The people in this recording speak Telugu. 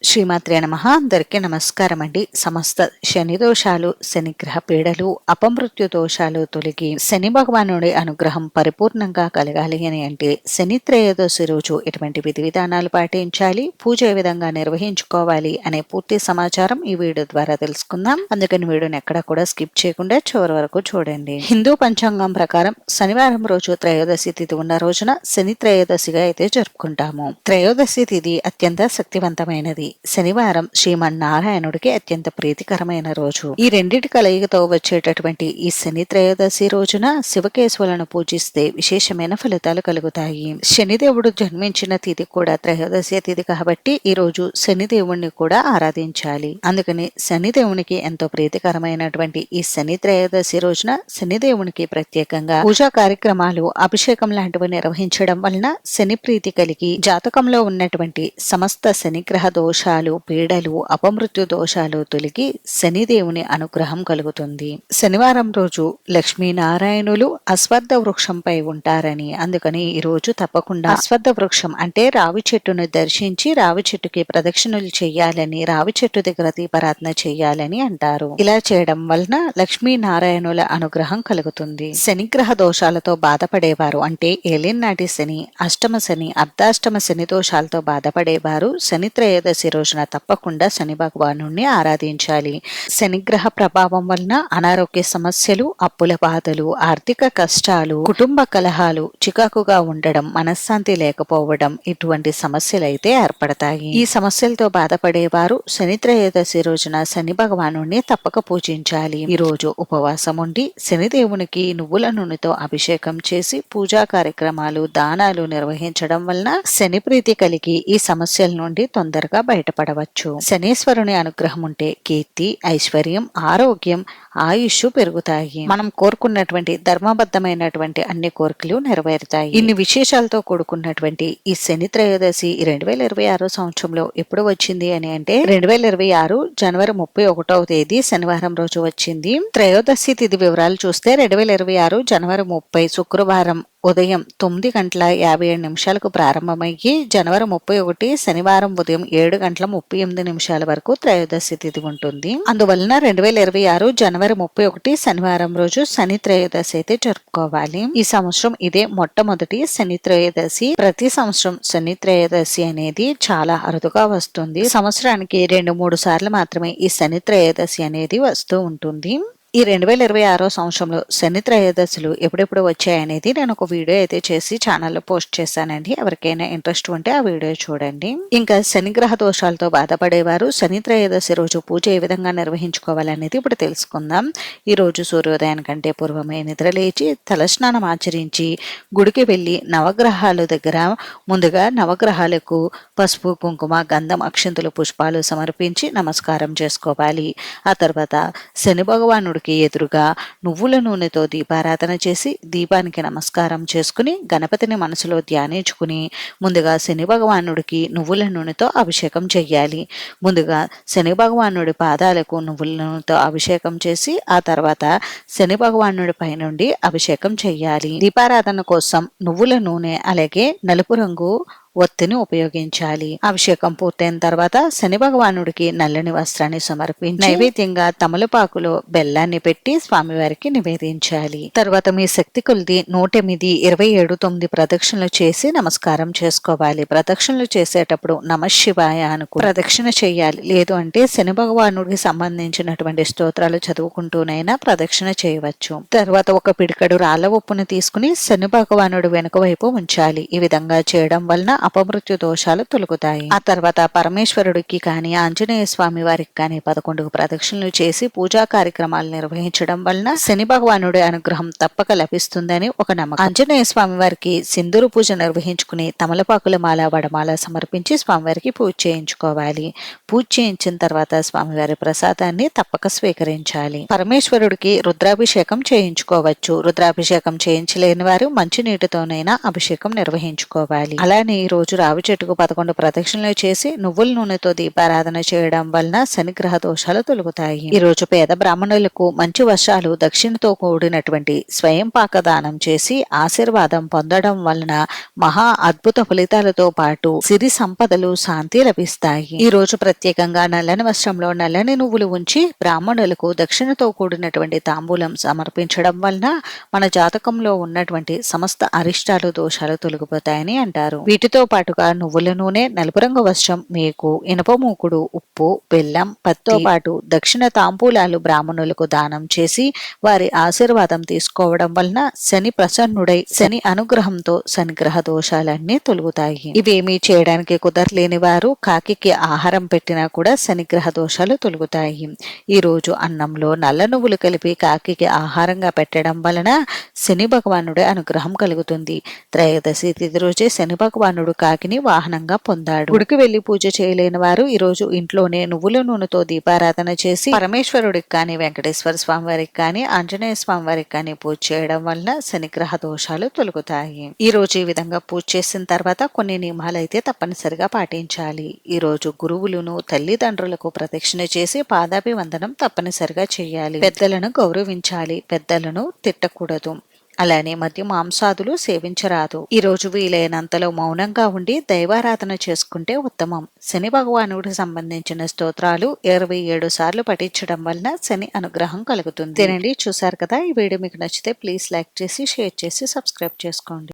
శ్రీమాత్రే నమః. అందరికీ నమస్కారం అండి. సమస్త శని దోషాలు, శనిగ్రహ పీడలు, అపమృత్యు దోషాలు తొలగి శని భగవానుడి అనుగ్రహం పరిపూర్ణంగా కలగాలి అని అంటే శని త్రయోదశి రోజు ఎటువంటి విధి విధానాలు పాటించాలి, పూజ ఏ విధంగా నిర్వహించుకోవాలి అనే పూర్తి సమాచారం ఈ వీడియో ద్వారా తెలుసుకుందాం. అందుకని వీడియోని ఎక్కడా కూడా స్కిప్ చేయకుండా చివరి వరకు చూడండి. హిందూ పంచాంగం ప్రకారం శనివారం రోజు త్రయోదశి తిథి ఉన్న రోజున శని త్రయోదశిగా అయితే జరుపుకుంటాము. త్రయోదశి తిథి అత్యంత శక్తివంతమైనది. శనివారం శ్రీమన్నారాయణుడికి అత్యంత ప్రీతికరమైన రోజు. ఈ రెండింటి కలయికతో వచ్చేటటువంటి ఈ శని త్రయోదశి రోజున శివకేశవులను పూజిస్తే విశేషమైన ఫలితాలు కలుగుతాయి. శనిదేవుడు జన్మించిన తిథి కూడా త్రయోదశి తిథి కాబట్టి ఈ రోజు శనిదేవుణ్ణి కూడా ఆరాధించాలి. అందుకని శనిదేవునికి ఎంతో ప్రీతికరమైనటువంటి ఈ శని త్రయోదశి రోజున శనిదేవునికి ప్రత్యేకంగా పూజా కార్యక్రమాలు, అభిషేకం లాంటివి నిర్వహించడం వలన శని ప్రీతి కలిగి జాతకంలో ఉన్నటువంటి సమస్త శనిగ్రహ దోషాలు, పీడలు, అపమృత్యు దోషాలు తొలగి శనిదేవుని అనుగ్రహం కలుగుతుంది. శనివారం రోజు లక్ష్మీనారాయణులు అశ్వత్థ వృక్షంపై ఉంటారని, అందుకని ఈ రోజు తప్పకుండా అశ్వత్థ వృక్షం అంటే రావి చెట్టును దర్శించి రావి చెట్టుకి ప్రదక్షిణలు చేయాలని, రావి చెట్టు దగ్గర దీపారాధన చేయాలని అంటారు. ఇలా చేయడం వలన లక్ష్మీనారాయణుల అనుగ్రహం కలుగుతుంది. శనిగ్రహ దోషాలతో బాధపడేవారు అంటే ఏలినాటి శని, అష్టమ శని, అర్ధాష్టమ శని దోషాలతో బాధపడేవారు శని త్రయోదశి రోజున తప్పకుండా శని భగవానుణ్ణి ఆరాధించాలి. శనిగ్రహ ప్రభావం వలన అనారోగ్య సమస్యలు, అప్పుల బాధలు, ఆర్థిక కష్టాలు, కుటుంబ కలహాలు, చికాకుగా ఉండడం, మనశ్శాంతి లేకపోవడం ఇటువంటి సమస్యలు అయితే ఏర్పడతాయి. ఈ సమస్యలతో బాధపడేవారు శని త్రయోదశి రోజున శని భగవానుణ్ణి తప్పక పూజించాలి. ఈ రోజు ఉపవాసం ఉండి శనిదేవునికి నువ్వుల నూనెతో అభిషేకం చేసి పూజా కార్యక్రమాలు, దానాలు నిర్వహించడం వలన శని ప్రీతి కలిగి ఈ సమస్యల నుండి తొందరగా బయటపడవచ్చు. శనీశ్వరుని అనుగ్రహం ఉంటే కీర్తి, ఐశ్వర్యం, ఆరోగ్యం, ఆయుష్ పెరుగుతాయి. మనం కోరుకున్నటువంటి ధర్మబద్ధమైనటువంటి అన్ని కోరికలు నెరవేరుతాయి. ఇన్ని విశేషాలతో కూడుకున్నటువంటి ఈ శని త్రయోదశి 2026 సంవత్సరంలో ఎప్పుడు వచ్చింది అని అంటే 2026 జనవరి 31వ తేదీ శనివారం రోజు వచ్చింది. త్రయోదశి తిథి వివరాలు చూస్తే 2026 జనవరి 30 శుక్రవారం ఉదయం 9:57 ప్రారంభమయ్యి జనవరి 31 శనివారం ఉదయం 7:38 వరకు త్రయోదశి తిథి ఉంటుంది. అందువలన 2026 జనవరి 31 శనివారం రోజు శని త్రయోదశి అయితే జరుపుకోవాలి. ఈ సంవత్సరం ఇదే మొట్టమొదటి శని త్రయోదశి. ప్రతి సంవత్సరం శని త్రయోదశి అనేది చాలా అరుదుగా వస్తుంది. సంవత్సరానికి 2-3 సార్లు మాత్రమే ఈ శని త్రయోదశి అనేది వస్తూ ఉంటుంది. ఈ 2026 సంవత్సరంలో శని త్రయోదశులు ఎప్పుడెప్పుడు వచ్చాయనేది నేను ఒక వీడియో అయితే చేసి ఛానల్లో పోస్ట్ చేశానండి. ఎవరికైనా ఇంట్రెస్ట్ ఉంటే ఆ వీడియో చూడండి. ఇంకా శనిగ్రహ దోషాలతో బాధపడేవారు శని త్రయోదశి రోజు పూజ ఏ విధంగా నిర్వహించుకోవాలనేది ఇప్పుడు తెలుసుకుందాం. ఈ రోజు సూర్యోదయానికంటే పూర్వమే నిద్రలేచి తలస్నానం ఆచరించి గుడికి వెళ్లి నవగ్రహాల దగ్గర ముందుగా నవగ్రహాలకు పసుపు, కుంకుమ, గంధం, అక్షంతులు, పుష్పాలు సమర్పించి నమస్కారం చేసుకోవాలి. ఆ తర్వాత శని భగవానుడికి ఎదురుగా నువ్వుల నూనెతో దీపారాధన చేసి దీపానికి నమస్కారం చేసుకుని గణపతిని మనసులో ధ్యానించుకుని ముందుగా శని భగవానుడికి నువ్వుల నూనెతో అభిషేకం చెయ్యాలి. ముందుగా శని భగవానుడి పాదాలకు నువ్వుల నూనెతో అభిషేకం చేసి ఆ తర్వాత శని భగవానుడి పై నుండి అభిషేకం చెయ్యాలి. దీపారాధన కోసం నువ్వుల నూనె అలాగే నలుపు రంగు ఒత్తిని ఉపయోగించాలి. అభిషేకం పూర్తయిన తర్వాత శని భగవానుడికి నల్లని వస్త్రాన్ని సమర్పించి నైవేద్యంగా తమలపాకులో బెల్లాన్ని పెట్టి స్వామివారికి నివేదించాలి. తర్వాత మీ శక్తి కొలిది 108, 27 ప్రదక్షిణలు చేసి నమస్కారం చేసుకోవాలి. ప్రదక్షిణలు చేసేటప్పుడు నమఃశివాయ అనుకు ప్రదక్షిణ చేయాలి. లేదు అంటే శని భగవానుడికి సంబంధించినటువంటి స్తోత్రాలు చదువుకుంటూనైనా ప్రదక్షిణ చేయవచ్చు. తర్వాత ఒక పిడికడు రాళ్ల ఉప్పును తీసుకుని శని భగవానుడు వెనుక వైపు ఉంచాలి. ఈ విధంగా చేయడం వలన అపమృత్యు దోషాలు తొలగుతాయి. ఆ తర్వాత పరమేశ్వరుడికి కానీ ఆంజనేయ స్వామి వారికి కానీ 11 ప్రదక్షిణలు చేసి పూజా కార్యక్రమాలు నిర్వహించడం వలన శని భగవానుడి అనుగ్రహం తప్పక లభిస్తుందని ఒక నమ్మకం. ఆంజనేయ స్వామి వారికి సింధూరు పూజ నిర్వహించుకుని తమలపాకుల మాల, వడమాల సమర్పించి స్వామివారికి పూజ చేయించుకోవాలి. పూజ చేయించిన తర్వాత స్వామివారి ప్రసాదాన్ని తప్పక స్వీకరించాలి. పరమేశ్వరుడికి రుద్రాభిషేకం చేయించుకోవచ్చు. రుద్రాభిషేకం చేయించలేని వారు మంచినీటితోనైనా అభిషేకం నిర్వహించుకోవాలి. అలానే ఈ రోజు రావి చెట్టుకు 11 ప్రదక్షిణలు చేసి నువ్వుల నూనెతో దీపారాధన చేయడం వలన శనిగ్రహ దోషాలు తొలగుతాయి. ఈ రోజు పేద బ్రాహ్మణులకు మంచి వర్షాలు దక్షిణతో కూడినటువంటి స్వయం పాక దానం చేసి ఆశీర్వాదం పొందడం వలన మహా అద్భుత ఫలితాలతో పాటు సిరి సంపదలు శాంతి లభిస్తాయి. ఈ రోజు ప్రత్యేకంగా నల్లని వస్త్రంలో నల్లని నువ్వులు ఉంచి బ్రాహ్మణులకు దక్షిణతో కూడినటువంటి తాంబూలం సమర్పించడం వలన మన జాతకంలో ఉన్నటువంటి సమస్త అరిష్టాలు దోషాలు తొలగిపోతాయని అంటారు. వీటితో పాటుగా నువ్వుల నూనె, నలుపు రంగు వస్త్రం, మేకు, ఇనప మూకుడు, ఉప్పు, బెల్లం, పత్తితో పాటు దక్షిణ తాంబూలాలు బ్రాహ్మణులకు దానం చేసి వారి ఆశీర్వాదం తీసుకోవడం వలన శని ప్రసన్నుడై శని అనుగ్రహంతో శనిగ్రహ దోషాలన్నీ తొలగుతాయి. ఇవేమీ చేయడానికి కుదరలేని వారు కాకికి ఆహారం పెట్టినా కూడా శనిగ్రహ దోషాలు తొలగుతాయి. ఈ రోజు అన్నంలో నల్ల నువ్వులు కలిపి కాకికి ఆహారంగా పెట్టడం వలన శని భగవానుడి అనుగ్రహం కలుగుతుంది. త్రయోదశి తిథి రోజే శని భగవానుడు కాకిని వాహనంగా పొందాడు. గుడికి వెళ్లి పూజ చేయలేని వారు ఈ రోజు ఇంట్లోనే నువ్వుల నూనెతో దీపారాధన చేసి పరమేశ్వరుడికి కానీ, వెంకటేశ్వర స్వామి వారికి కానీ, ఆంజనేయ స్వామి వారికి కానీ పూజ చేయడం వలన శనిగ్రహ దోషాలు తొలగుతాయి. ఈ రోజు ఈ విధంగా పూజ చేసిన తర్వాత కొన్ని నియమాలు అయితే తప్పనిసరిగా పాటించాలి. ఈ రోజు గురువులను, తల్లిదండ్రులకు ప్రదక్షిణ చేసి పాదాభివందనం తప్పనిసరిగా చేయాలి. పెద్దలను గౌరవించాలి, పెద్దలను తిట్టకూడదు. అలానే మద్య మాంసాదులు సేవించరాదు. ఈ రోజు వీలైనంతలో మౌనంగా ఉండి దైవారాధన చేసుకుంటే ఉత్తమం. శని భగవానుడికి సంబంధించిన స్తోత్రాలు 27 సార్లు పఠించడం వలన శని అనుగ్రహం కలుగుతుంది. తినండి, చూసారు కదా. ఈ వీడియో మీకు నచ్చితే ప్లీజ్ లైక్ చేసి, షేర్ చేసి, సబ్స్క్రైబ్ చేసుకోండి.